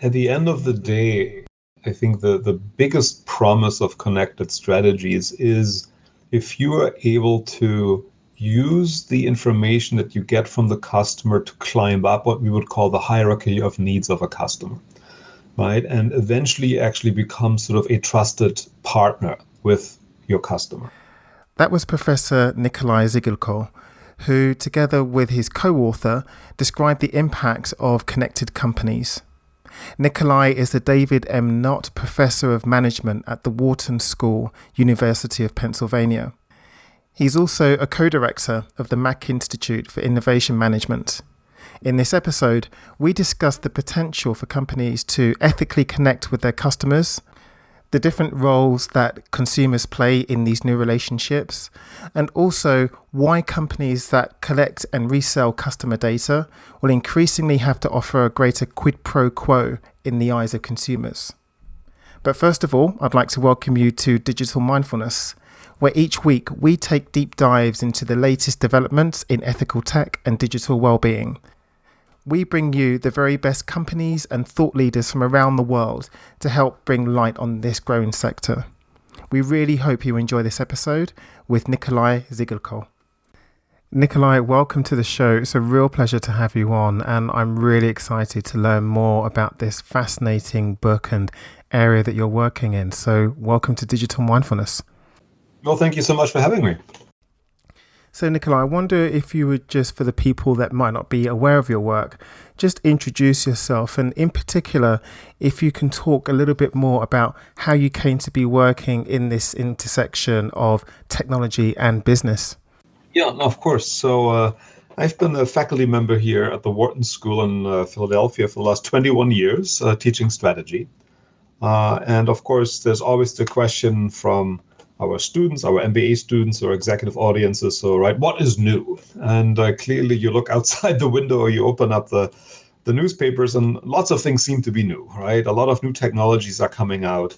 at the end of the day, I think the biggest promise of connected strategies is if you are able to use the information that you get from the customer to climb up what we would call the hierarchy of needs of a customer, right? And eventually actually become sort of a trusted partner with your customer. That was Professor Nikolai Siggelkow, who, together with his co-author, described the impacts of connected companies. Nikolai is the David M. Knott Professor of Management at the Wharton School, University of Pennsylvania. He's also a co-director of the Mack Institute for Innovation Management. In this episode, we discuss the potential for companies to ethically connect with their customers, the different roles that consumers play in these new relationships, and also why companies that collect and resell customer data will increasingly have to offer a greater quid pro quo in the eyes of consumers. But first of all, I'd like to welcome you to Digital Mindfulness, where each week we take deep dives into the latest developments in ethical tech and digital well-being. We bring you the very best companies and thought leaders from around the world to help bring light on this growing sector. We really hope you enjoy this episode with Nikolai Siggelkow. Nikolai, welcome to the show. It's a real pleasure to have you on, and I'm really excited to learn more about this fascinating book and area that you're working in. So welcome to Digital Mindfulness. Well, thank you so much for having me. So, Nikolai, I wonder if you would just, for the people that might not be aware of your work, just introduce yourself, and in particular, if you can talk a little bit more about how you came to be working in this intersection of technology and business. Yeah, of course. So I've been a faculty member here at the Wharton School in Philadelphia for the last 21 years, teaching strategy. And of course, there's always the question from our students, our MBA students or executive audiences. So, right, what is new? And clearly you look outside the window or you open up the newspapers and lots of things seem to be new, right? A lot of new technologies are coming out.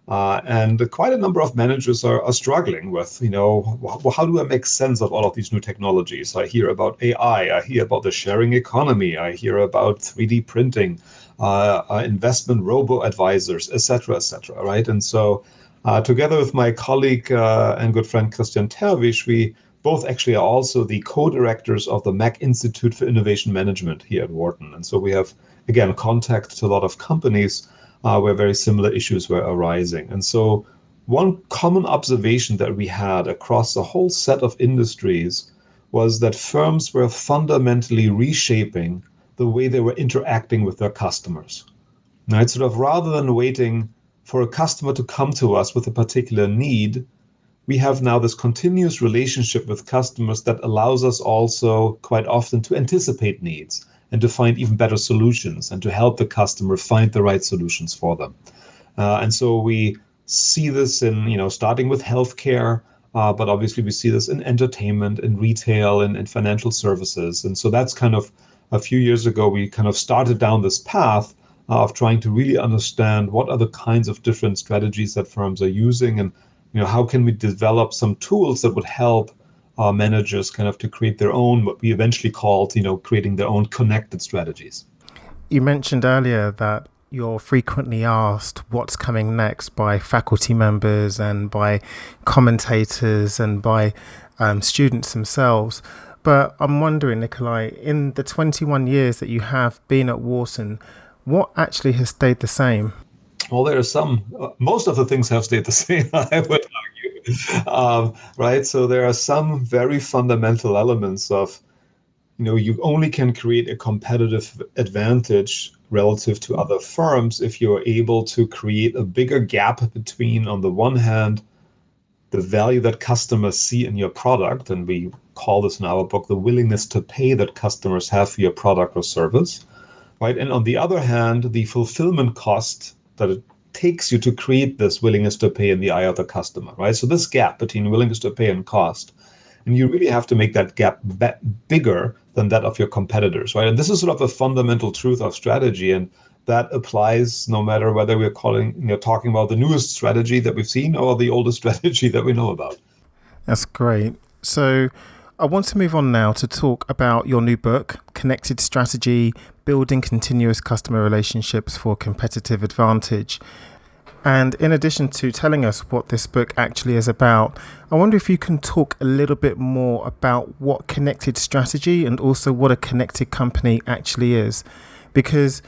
And quite a number of managers are struggling with, how do I make sense of all of these new technologies? I hear about AI, I hear about the sharing economy, I hear about 3D printing, investment robo-advisors, et cetera, right? And so together with my colleague and good friend Christian Terwisch, we both actually are also the co-directors of the Mack Institute for Innovation Management here at Wharton. And so we have, again, contact to a lot of companies where very similar issues were arising. And so one common observation that we had across a whole set of industries was that firms were fundamentally reshaping the way they were interacting with their customers. Right? Sort of rather than waiting for a customer to come to us with a particular need, we have now this continuous relationship with customers that allows us also quite often to anticipate needs and to find even better solutions and to help the customer find the right solutions for them. And so we see this in, starting with healthcare, but obviously we see this in entertainment, in retail, and in financial services. And so that's kind of a few years ago, we kind of started down this path of trying to really understand what are the kinds of different strategies that firms are using, and how can we develop some tools that would help our managers kind of to create their own, what we eventually called, creating their own connected strategies. You mentioned earlier that you're frequently asked what's coming next by faculty members and by commentators and by students themselves. But I'm wondering, Nikolai, in the 21 years that you have been at Wharton, what actually has stayed the same? Well, there are some, most of the things have stayed the same, I would argue. Right? So there are some very fundamental elements of, you only can create a competitive advantage relative to other firms if you're able to create a bigger gap between, on the one hand, the value that customers see in your product, and we call this in our book the willingness to pay that customers have for your product or service. Right? And on the other hand, the fulfillment cost that it takes you to create this willingness to pay in the eye of the customer, right? So this gap between willingness to pay and cost, and you really have to make that gap bigger than that of your competitors, right? And this is sort of a fundamental truth of strategy, and that applies no matter whether we're talking about the newest strategy that we've seen or the oldest strategy that we know about. That's great. So I want to move on now to talk about your new book, Connected Strategy, building continuous customer relationships for competitive advantage. And in addition to telling us what this book actually is about, I wonder if you can talk a little bit more about what connected strategy and also what a connected company actually is. Because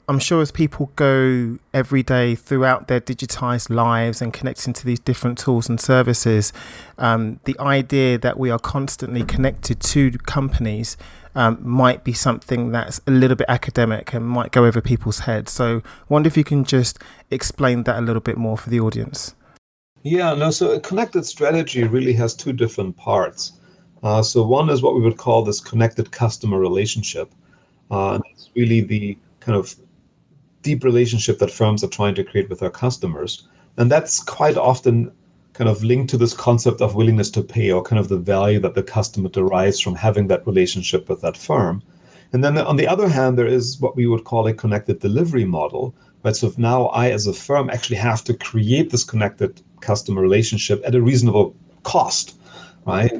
I'm sure as people go every day throughout their digitized lives and connecting to these different tools and services, the idea that we are constantly connected to companies might be something that's a little bit academic and might go over people's heads. So I wonder if you can just explain that a little bit more for the audience. Yeah, no, so a connected strategy really has two different parts. So one is what we would call this connected customer relationship. And it's really the kind of deep relationship that firms are trying to create with their customers. And that's quite often kind of linked to this concept of willingness to pay, or kind of the value that the customer derives from having that relationship with that firm. And then on the other hand, there is what we would call a connected delivery model. Right? So if now I, as a firm, actually have to create this connected customer relationship at a reasonable cost, right?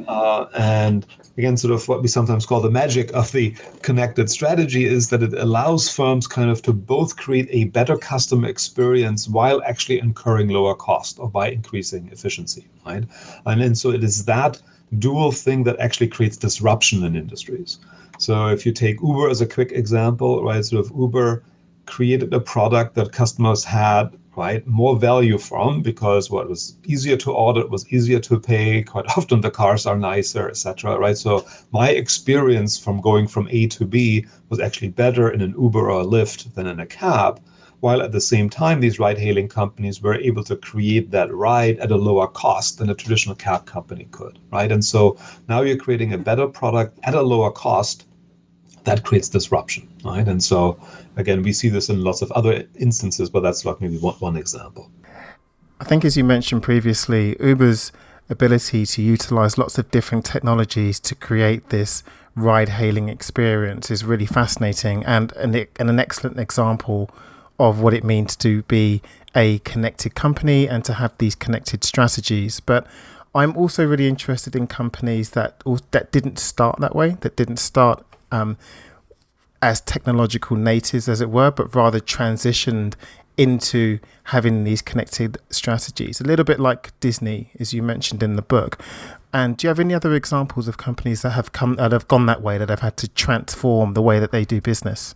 And again, sort of what we sometimes call the magic of the connected strategy is that it allows firms kind of to both create a better customer experience while actually incurring lower cost, or by increasing efficiency, right? And then so it is that dual thing that actually creates disruption in industries. So if you take Uber as a quick example, right, sort of Uber created a product that customers had, right, more value from, because it was easier to order, it was easier to pay. Quite often the cars are nicer, etc. Right. So my experience from going from A to B was actually better in an Uber or a Lyft than in a cab. While at the same time, these ride-hailing companies were able to create that ride at a lower cost than a traditional cab company could, right? And so now you're creating a better product at a lower cost. That creates disruption, right? And so, again, we see this in lots of other instances, but that's like maybe one example. I think, as you mentioned previously, Uber's ability to utilize lots of different technologies to create this ride-hailing experience is really fascinating, and an excellent example of what it means to be a connected company and to have these connected strategies. But I'm also really interested in companies that didn't start that way, that didn't start as technological natives, as it were, but rather transitioned into having these connected strategies, a little bit like Disney, as you mentioned in the book. And do you have any other examples of companies that have gone that way, that have had to transform the way that they do business?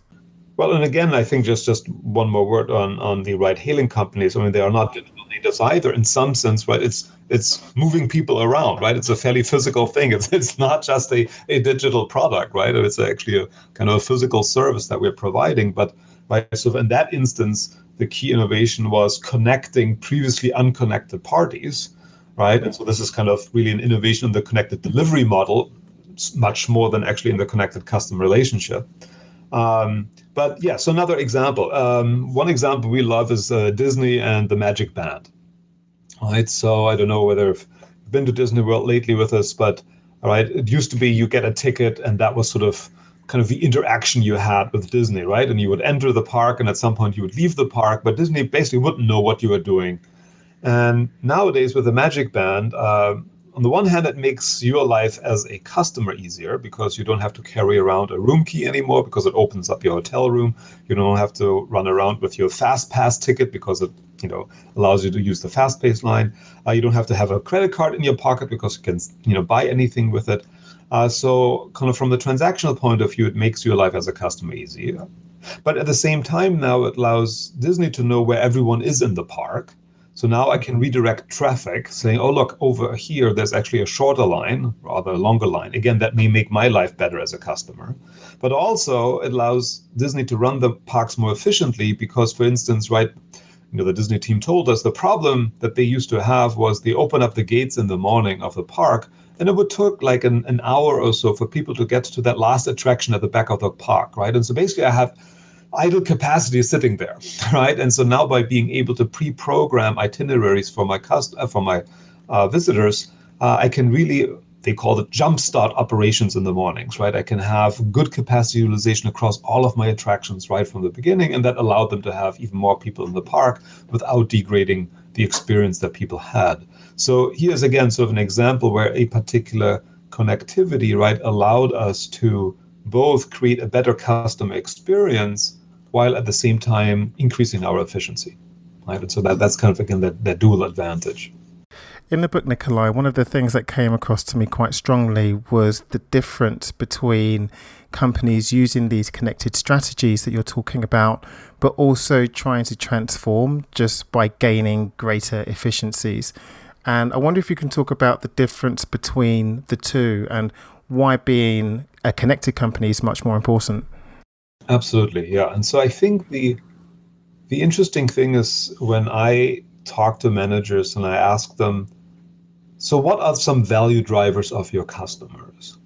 Well, and again, I think just one more word on the ride-hailing companies. I mean, they are not digital natives either in some sense, right? It's moving people around, right? It's a fairly physical thing. It's not just a digital product, right? It's actually a kind of a physical service that we're providing. But right, so in that instance, the key innovation was connecting previously unconnected parties, right? And so this is kind of really an innovation in the connected delivery model, much more than actually in the connected customer relationship. But yeah, so another example. One example we love is Disney and the Magic Band. Right. So I don't know whether you've been to Disney World lately with us, but all right, it used to be you get a ticket, and that was sort of kind of the interaction you had with Disney, right? And you would enter the park, and at some point you would leave the park, but Disney basically wouldn't know what you were doing. And nowadays with the Magic Band, on the one hand, it makes your life as a customer easier, because you don't have to carry around a room key anymore, because it opens up your hotel room. You don't have to run around with your fast pass ticket, because it allows you to use the fast pass line. You don't have to have a credit card in your pocket, because you can buy anything with it. So kind of from the transactional point of view, it makes your life as a customer easier. But at the same time, now it allows Disney to know where everyone is in the park. So now I can redirect traffic, saying, oh, look, over here, there's actually a shorter line, rather a longer line. Again, that may make my life better as a customer. But also it allows Disney to run the parks more efficiently, because, for instance, right, the Disney team told us the problem that they used to have was they open up the gates in the morning of the park, and it would take like an hour or so for people to get to that last attraction at the back of the park, right? And so basically I have idle capacity sitting there, right? And so now by being able to pre-program itineraries for my visitors, I can really, they call it jumpstart operations in the mornings, right? I can have good capacity utilization across all of my attractions right from the beginning, and that allowed them to have even more people in the park without degrading the experience that people had. So here's again sort of an example where a particular connectivity, right, allowed us to both create a better customer experience while at the same time increasing our efficiency. Right? And so that's kind of, again, that dual advantage. In the book, Nikolai, one of the things that came across to me quite strongly was the difference between companies using these connected strategies that you're talking about, but also trying to transform just by gaining greater efficiencies. And I wonder if you can talk about the difference between the two and why being a connected company is much more important. Absolutely, yeah. And so I think the interesting thing is when I talk to managers and I ask them, so what are some value drivers of your customers?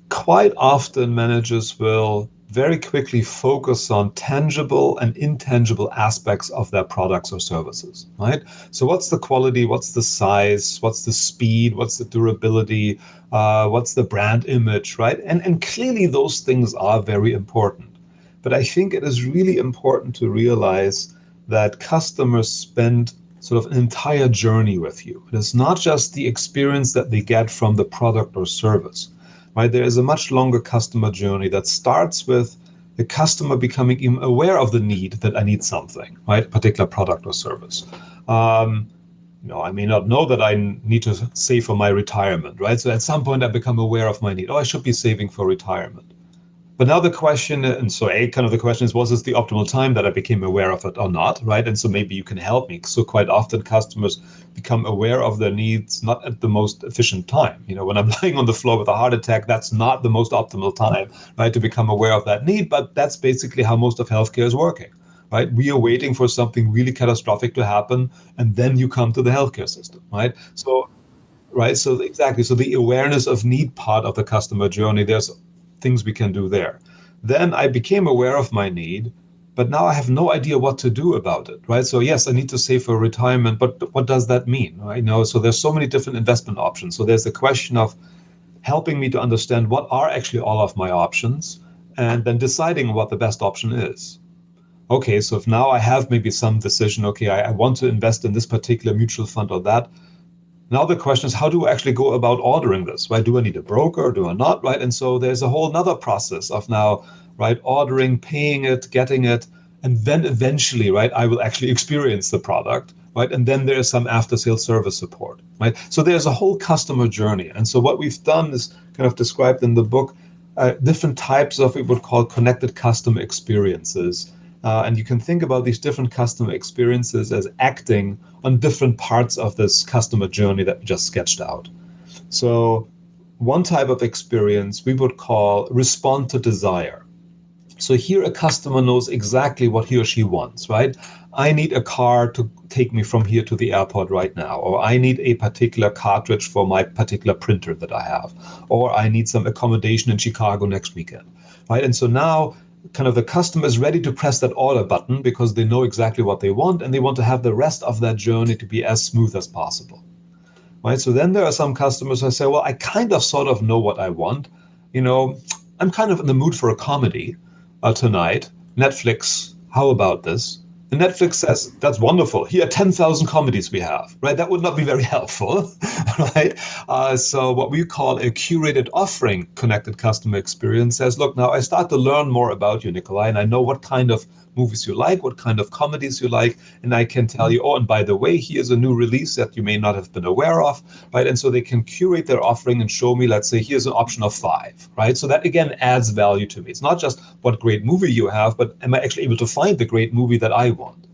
Quite often managers will very quickly focus on tangible and intangible aspects of their products or services, right? So what's the quality, what's the size, what's the speed, what's the durability, what's the brand image, right? And clearly those things are very important. But I think it is really important to realize that customers spend sort of an entire journey with you. It is not just the experience that they get from the product or service. Right? There is a much longer customer journey that starts with the customer becoming even aware of the need that I need something, right? Particular product or service. I may not know that I need to save for my retirement, right? So at some point I become aware of my need. Oh, I should be saving for retirement. But now the question, and so kind of the question is, was this the optimal time that I became aware of it or not, right? And so maybe you can help me. So quite often customers become aware of their needs not at the most efficient time. When I'm lying on the floor with a heart attack, that's not the most optimal time, right, to become aware of that need. But that's basically how most of healthcare is working, right? We are waiting for something really catastrophic to happen, and then you come to the healthcare system, right? So right? So exactly. So the awareness of need part of the customer journey, there's things we can do there. Then I became aware of my need, but now I have no idea what to do about it, right? So yes, I need to save for retirement, but what does that mean, right? So there's so many different investment options. So there's the question of helping me to understand what are actually all of my options, and then deciding what the best option is. Okay, so if now I have maybe some decision, okay, I want to invest in this particular mutual fund or that, now the question is, how do I actually go about ordering this, right? Do I need a broker? Do I not, right? And so there's a whole nother process of now, right, ordering, paying it, getting it, and then eventually, right, I will actually experience the product, right? And then there's some after-sale service support, right? So there's a whole customer journey. And so what we've done is kind of described in the book, different types of what we would call connected customer experiences. And you can think about these different customer experiences as acting on different parts of this customer journey that we just sketched out. So one type of experience we would call respond to desire. So here a customer knows exactly what he or she wants, right? I need a car to take me from here to the airport right now, or I need a particular cartridge for my particular printer that I have, or I need some accommodation in Chicago next weekend, right? And so now kind of the customer is ready to press that order button because they know exactly what they want and they want to have the rest of that journey to be as smooth as possible, right? So then there are some customers who say, well, I kind of sort of know what I want. You know, I'm kind of in the mood for a comedy tonight. Netflix, how about this? And Netflix says, that's wonderful. Here are 10,000 comedies we have, right? That would not be very helpful, right? So what we call a curated offering connected customer experience says, look, now I start to learn more about you, Nikolai, and I know what kind of movies you like, what kind of comedies you like, and I can tell you, oh, and by the way, here's a new release that you may not have been aware of, right? And so they can curate their offering and show me, let's say, here's an option of 5, right? So that again adds value to me. It's not just what great movie you have, but am I actually able to find the great movie that I want,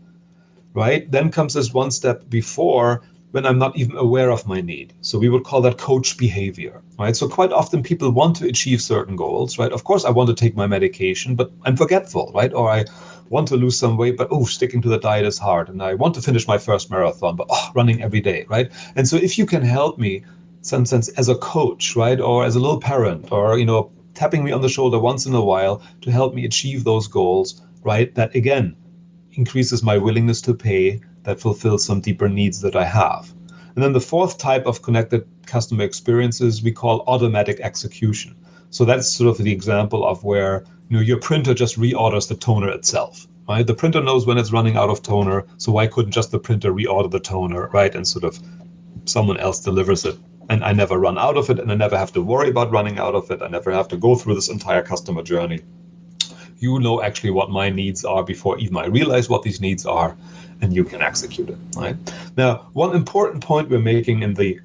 right? Then comes this one step before when I'm not even aware of my need. So we would call that coach behavior, right? So quite often people want to achieve certain goals, right? Of course, I want to take my medication, but I'm forgetful, right? Or I want to lose some weight, but sticking to the diet is hard. And I want to finish my first marathon, but running every day, right? And so if you can help me, some sense as a coach, right? Or as a little parent, or, tapping me on the shoulder once in a while to help me achieve those goals, right? That again, increases my willingness to pay, that fulfills some deeper needs that I have. And then the fourth type of connected customer experiences we call automatic execution. So that's sort of the example of where your printer just reorders the toner itself, right? The printer knows when it's running out of toner, so why couldn't just the printer reorder the toner, right? And sort of someone else delivers it and I never run out of it, and I never have to worry about running out of it. I never have to go through this entire customer journey. You know actually what my needs are before even I realize what these needs are, and you can execute it. Right now, one important point we're making in the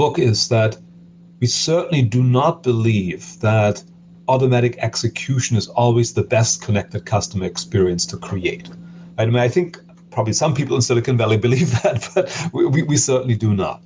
book is that we certainly do not believe that automatic execution is always the best connected customer experience to create. I mean, I think probably some people in Silicon Valley believe that, but we certainly do not.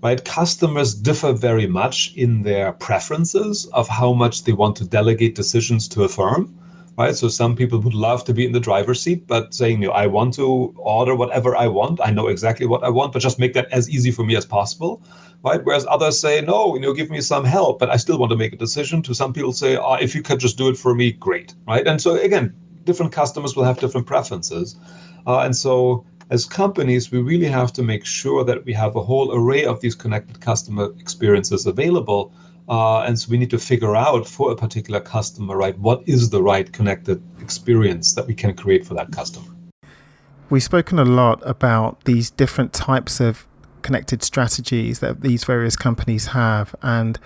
Right? Customers differ very much in their preferences of how much they want to delegate decisions to a firm. Right? So some people would love to be in the driver's seat, but saying, I want to order whatever I want. I know exactly what I want, but just make that as easy for me as possible. Right? Whereas others say, no, give me some help, but I still want to make a decision. To some people say, if you could just do it for me, great. Right? And so again, different customers will have different preferences. And so as companies, we really have to make sure that we have a whole array of these connected customer experiences available. And so we need to figure out for a particular customer, right, what is the right connected experience that we can create for that customer. We've spoken a lot about these different types of connected strategies that these various companies have. And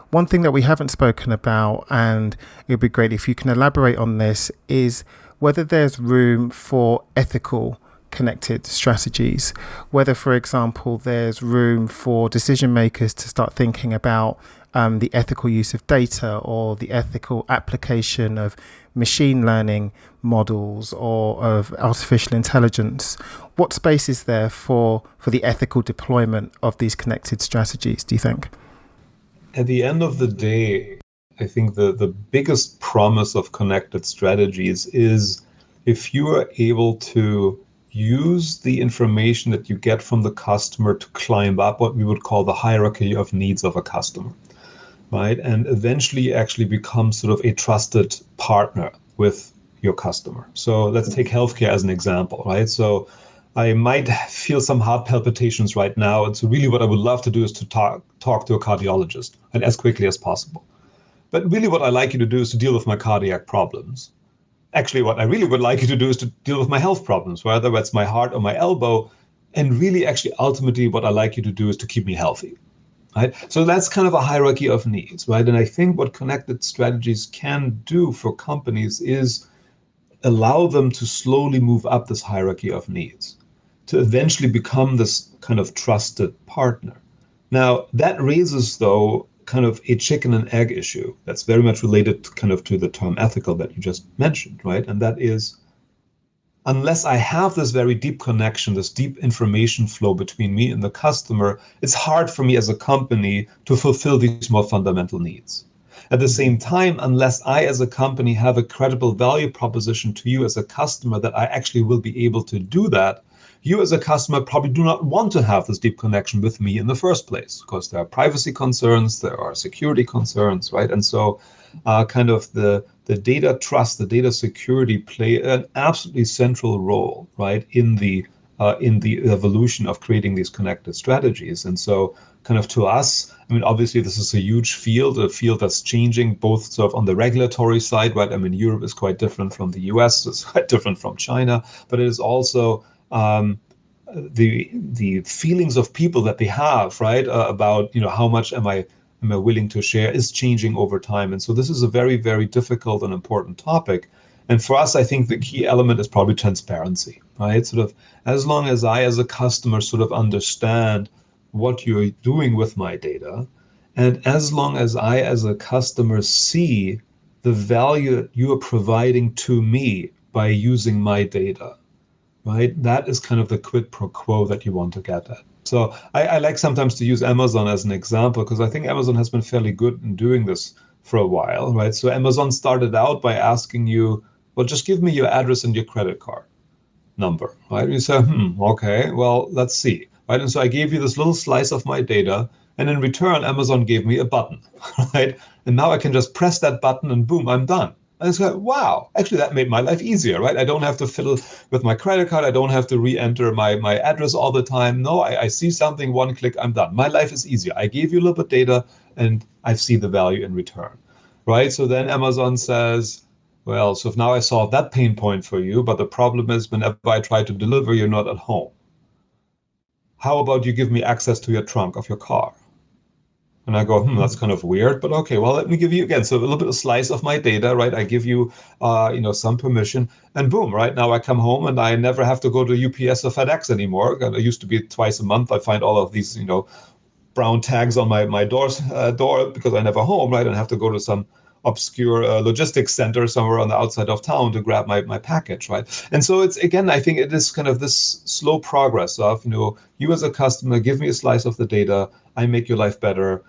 one thing that we haven't spoken about, and it would be great if you can elaborate on this, is whether there's room for ethical connected strategies, whether, for example, there's room for decision makers to start thinking about the ethical use of data or the ethical application of machine learning models or of artificial intelligence. What space is there for the ethical deployment of these connected strategies, do you think? At the end of the day, I think the biggest promise of connected strategies is if you are able to use the information that you get from the customer to climb up what we would call the hierarchy of needs of a customer, right? And eventually actually become sort of a trusted partner with your customer. So let's take healthcare as an example, right? So I might feel some heart palpitations right now. And so really what I would love to do is to talk to a cardiologist, and as quickly as possible. But really what I like you to do is to deal with my cardiac problems. Actually, what I really would like you to do is to deal with my health problems, whether it's my heart or my elbow. And really, actually, ultimately, what I like you to do is to keep me healthy. Right? So that's kind of a hierarchy of needs, right? And I think what connected strategies can do for companies is allow them to slowly move up this hierarchy of needs to eventually become this kind of trusted partner. Now, that raises, though, kind of a chicken and egg issue that's very much related kind of to the term ethical that you just mentioned, right? And that is, unless I have this very deep connection, this deep information flow between me and the customer, it's hard for me as a company to fulfill these more fundamental needs. At the same time, unless I as a company have a credible value proposition to you as a customer that I actually will be able to do that, you as a customer probably do not want to have this deep connection with me in the first place, because there are privacy concerns, there are security concerns, right? And so kind of the data trust, the data security play an absolutely central role, right, in the evolution of creating these connected strategies. And so kind of to us, I mean, obviously this is a huge field, a field that's changing both sort of on the regulatory side, right? I mean, Europe is quite different from the US, it's quite different from China, but it is also the feelings of people that they have, right, about how much am I willing to share is changing over time. And so this is a very, very difficult and important topic. And for us, I think the key element is probably transparency, right? Sort of as long as I as a customer sort of understand what you're doing with my data, and as long as I as a customer see the value that you are providing to me by using my data, right? That is kind of the quid pro quo that you want to get at. So I like sometimes to use Amazon as an example, because I think Amazon has been fairly good in doing this for a while, right? So Amazon started out by asking you, well, just give me your address and your credit card number, right? You say, okay, well, let's see, right? And so I gave you this little slice of my data, and in return, Amazon gave me a button, right? And now I can just press that button and boom, I'm done. And it's like, wow, actually that made my life easier, right? I don't have to fiddle with my credit card. I don't have to re-enter my address all the time. No, I see something, one click, I'm done. My life is easier. I gave you a little bit of data and I see the value in return, right? So then Amazon says, well, so if now I solved that pain point for you, but the problem is whenever I try to deliver, you're not at home. how about you give me access to your trunk of your car? And I go, that's kind of weird, but okay, well, let me give you again. So a little bit of slice of my data, right? I give you, some permission, and boom, right now I come home and I never have to go to UPS or FedEx anymore. It used to be twice a month. I find all of these, brown tags on my door because I never home, right? And have to go to some obscure logistics center somewhere on the outside of town to grab my package, right? And so it's, again, I think it is kind of this slow progress of, you as a customer, give me a slice of the data, I make your life better.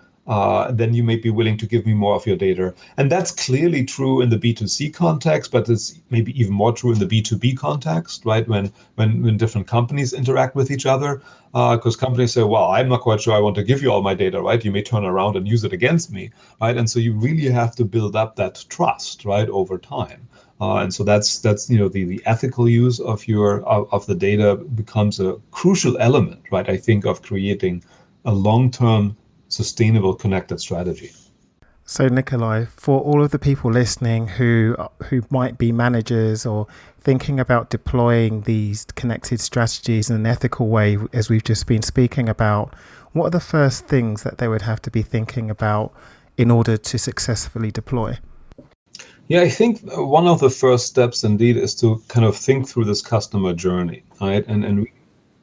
Then you may be willing to give me more of your data. And that's clearly true in the B2C context, but it's maybe even more true in the B2B context, right? When different companies interact with each other, because companies say, well, I'm not quite sure I want to give you all my data, right? You may turn around and use it against me, right? And so you really have to build up that trust, right, over time. And so that's the ethical use of the data becomes a crucial element, right? I think of creating a long-term sustainable connected strategy. So, Nikolai, for all of the people listening who might be managers or thinking about deploying these connected strategies in an ethical way, as we've just been speaking about, what are the first things that they would have to be thinking about in order to successfully deploy? Yeah, I think one of the first steps indeed is to kind of think through this customer journey, right? And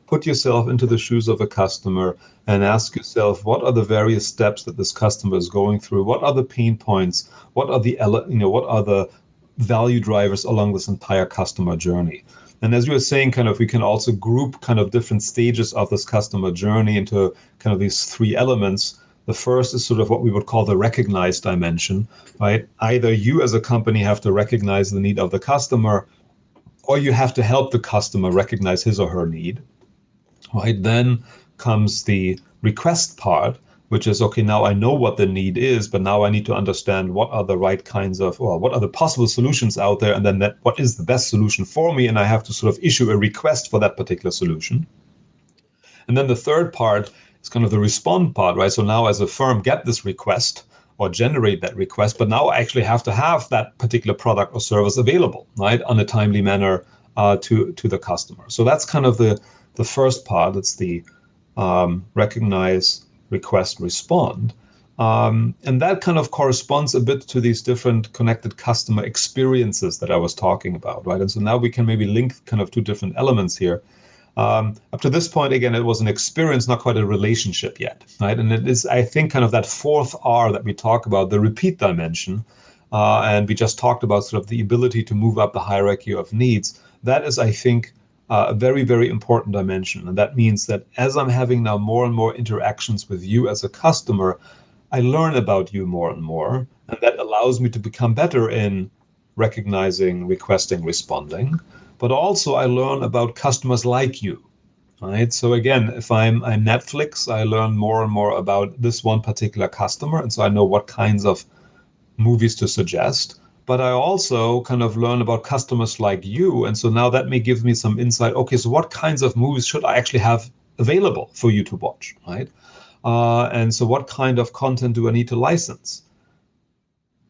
put yourself into the shoes of a customer and ask yourself, what are the various steps that this customer is going through? What are the pain points? What are the value drivers along this entire customer journey? And as you were saying, kind of, we can also group kind of different stages of this customer journey into kind of these three elements. The first is sort of what we would call the recognize dimension, right? Either you as a company have to recognize the need of the customer, or you have to help the customer recognize his or her need. Right, then comes the request part, which is, okay, now I know what the need is, but now I need to understand what are the right kinds of, well, what are the possible solutions out there, and then what is the best solution for me, and I have to sort of issue a request for that particular solution. And then the third part is kind of the respond part, right? So now as a firm, get this request or generate that request, but now I actually have to have that particular product or service available, right, on a timely manner to the customer. So that's kind of the first part. It's the recognize, request, respond. And that kind of corresponds a bit to these different connected customer experiences that I was talking about, right? And so now we can maybe link kind of two different elements here. Up to this point, again, it was an experience, not quite a relationship yet, right? And it is, I think, kind of that fourth R that we talk about, the repeat dimension. And we just talked about sort of the ability to move up the hierarchy of needs. That is, I think, a very, very important dimension. And that means that as I'm having now more and more interactions with you as a customer, I learn about you more and more. And that allows me to become better in recognizing, requesting, responding. But also I learn about customers like you, right? So again, if I'm Netflix, I learn more and more about this one particular customer. And so I know what kinds of movies to suggest. But I also kind of learn about customers like you. And so now that may give me some insight. Okay, so what kinds of movies should I actually have available for you to watch, right? And so what kind of content do I need to license?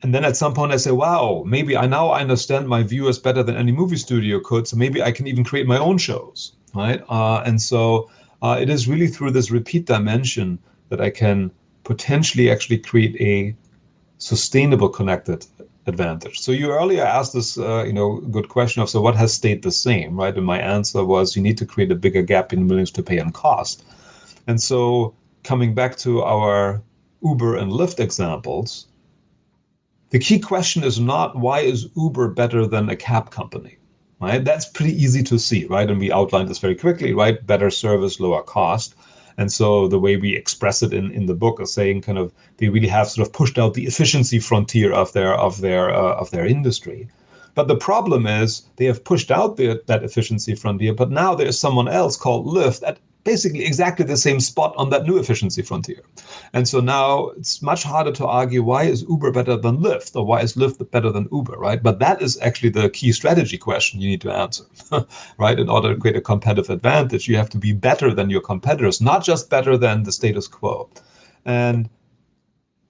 And then at some point I say, wow, maybe I now understand my viewers better than any movie studio could. So maybe I can even create my own shows, right? And so it is really through this repeat dimension that I can potentially actually create a sustainable connected advantage. So you earlier asked this, good question of, so what has stayed the same, right? And my answer was, you need to create a bigger gap in willingness to pay and cost. And so coming back to our Uber and Lyft examples, the key question is not, why is Uber better than a cab company, right? That's pretty easy to see, right? And we outlined this very quickly, right? Better service, lower cost. And so the way we express it in the book is saying kind of they really have sort of pushed out the efficiency frontier of their industry. But the problem is they have pushed out that efficiency frontier, but now there's someone else called Lyft at basically exactly the same spot on that new efficiency frontier. And so now it's much harder to argue, why is Uber better than Lyft, or why is Lyft better than Uber, right? But that is actually the key strategy question you need to answer, right? In order to create a competitive advantage, you have to be better than your competitors, not just better than the status quo. And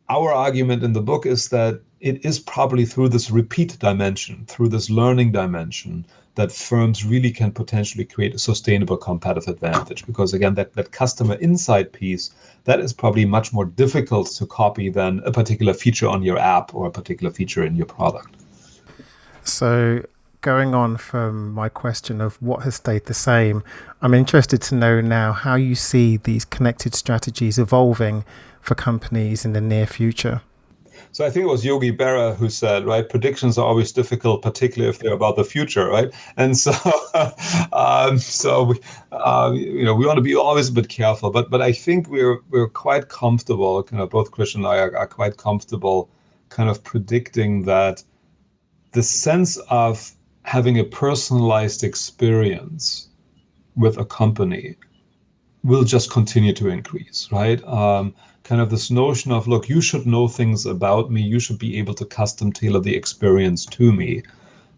our argument in the book is that it is probably through this repeat dimension, through this learning dimension, that firms really can potentially create a sustainable competitive advantage. Because again, that customer insight piece, that is probably much more difficult to copy than a particular feature on your app or a particular feature in your product. So going on from my question of what has stayed the same, I'm interested to know now how you see these connected strategies evolving for companies in the near future. So I think it was Yogi Berra who said, right, predictions are always difficult, particularly if they're about the future, right? And so, we want to be always a bit careful. But I think we're quite comfortable. Both Christian and I are quite comfortable, kind of predicting that the sense of having a personalized experience with a company will just continue to increase, right? Kind of this notion of, look, you should know things about me. You should be able to custom tailor the experience to me,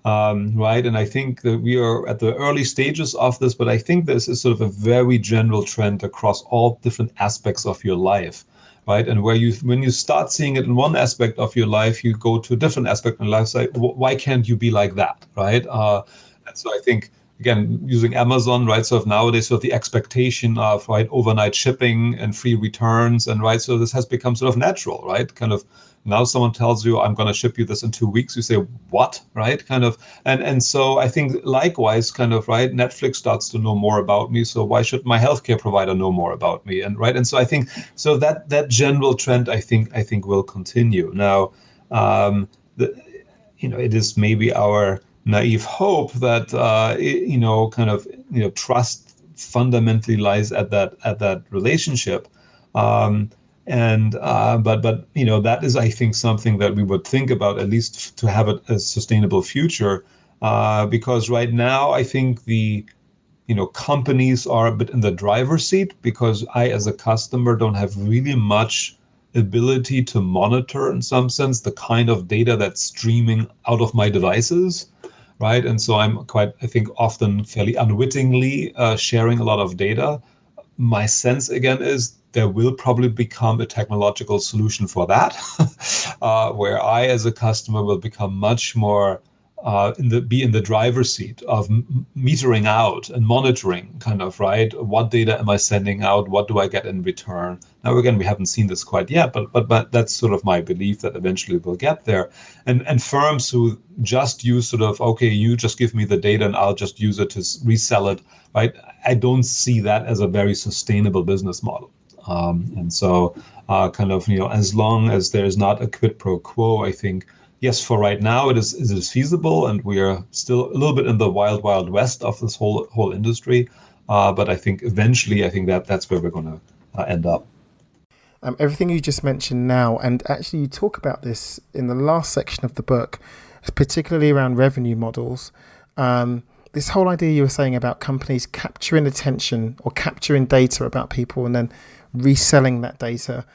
right? And I think that we are at the early stages of this, but I think this is sort of a very general trend across all different aspects of your life, right? And when you start seeing it in one aspect of your life, you go to a different aspect in life, say, why can't you be like that, right? And so I think, again, using Amazon, right? So nowadays, sort of the expectation of, right, overnight shipping and free returns, and right, so this has become sort of natural, right? Kind of now someone tells you, I'm going to ship you this in 2 weeks. You say, what, right? Kind of, and so I think likewise, kind of, right, Netflix starts to know more about me. So why should my healthcare provider know more about me? And right, and so I think so that general trend, I think will continue. Now, it is maybe our naive hope that trust fundamentally lies at that relationship, but that is, I think, something that we would think about, at least to have a sustainable future, because right now I think the companies are a bit in the driver's seat, because I, as a customer, don't have really much ability to monitor, in some sense, the kind of data that's streaming out of my devices, right? And so I'm quite, I think, often fairly unwittingly sharing a lot of data. My sense, again, is there will probably become a technological solution for that, where I, as a customer, will become much more be in the driver's seat of metering out and monitoring, kind of, right? What data am I sending out? What do I get in return? Now, again, we haven't seen this quite yet, but that's sort of my belief that eventually we'll get there. And firms who just use sort of, okay, you just give me the data and I'll just use it to resell it, right? I don't see that as a very sustainable business model. And so as long as there's not a quid pro quo, I think, yes, for right now it is feasible, and we are still a little bit in the wild west of this whole industry. But I think eventually, I think that's where we're going to end up. Everything you just mentioned now, and actually you talk about this in the last section of the book, particularly around revenue models. This whole idea you were saying about companies capturing attention or capturing data about people and then reselling that data.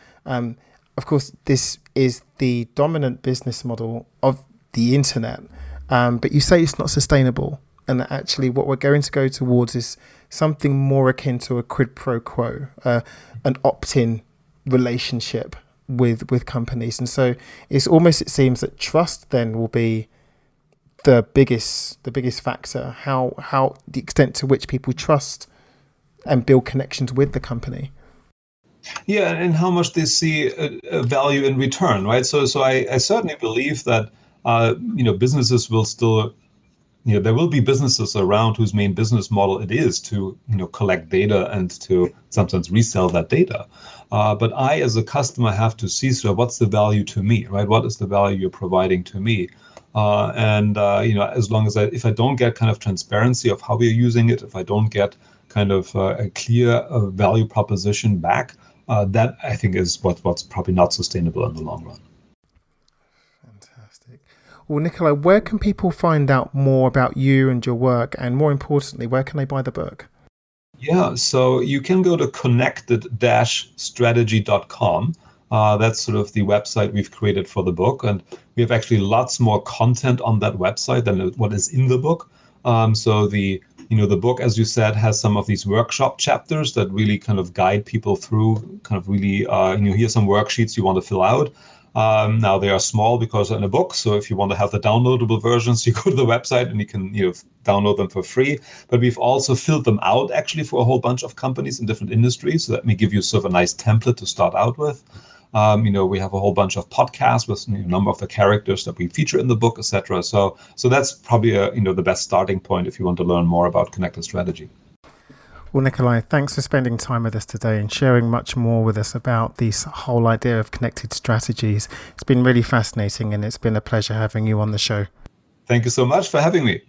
Of course, this is the dominant business model of the internet, but you say it's not sustainable, and that actually what we're going to go towards is something more akin to a quid pro quo, an opt-in relationship with companies. And so it seems that trust then will be the biggest factor, how the extent to which people trust and build connections with the company. Yeah, and how much they see a value in return, right? So I certainly believe that businesses will still, there will be businesses around whose main business model it is to collect data and to sometimes resell that data. But I, as a customer, have to see, so what's the value to me, right? What is the value you're providing to me? As long as if I don't get kind of transparency of how we're using it, if I don't get kind of a clear value proposition back, that I think is what's probably not sustainable in the long run. Fantastic. Well, Nikolai, where can people find out more about you and your work? And more importantly, where can they buy the book? Yeah, so you can go to connected-strategy.com. That's sort of the website we've created for the book. And we have actually lots more content on that website than what is in the book. So the book, as you said, has some of these workshop chapters that really kind of guide people through kind of really, here's some worksheets you want to fill out. Now they are small because they're in a book. So if you want to have the downloadable versions, you go to the website and you can download them for free. But we've also filled them out actually for a whole bunch of companies in different industries. So that may give you sort of a nice template to start out with. We have a whole bunch of podcasts with a number of the characters that we feature in the book, etc. So that's probably the best starting point if you want to learn more about connected strategy. Well, Nikolai, thanks for spending time with us today and sharing much more with us about this whole idea of connected strategies. It's been really fascinating and it's been a pleasure having you on the show. Thank you so much for having me.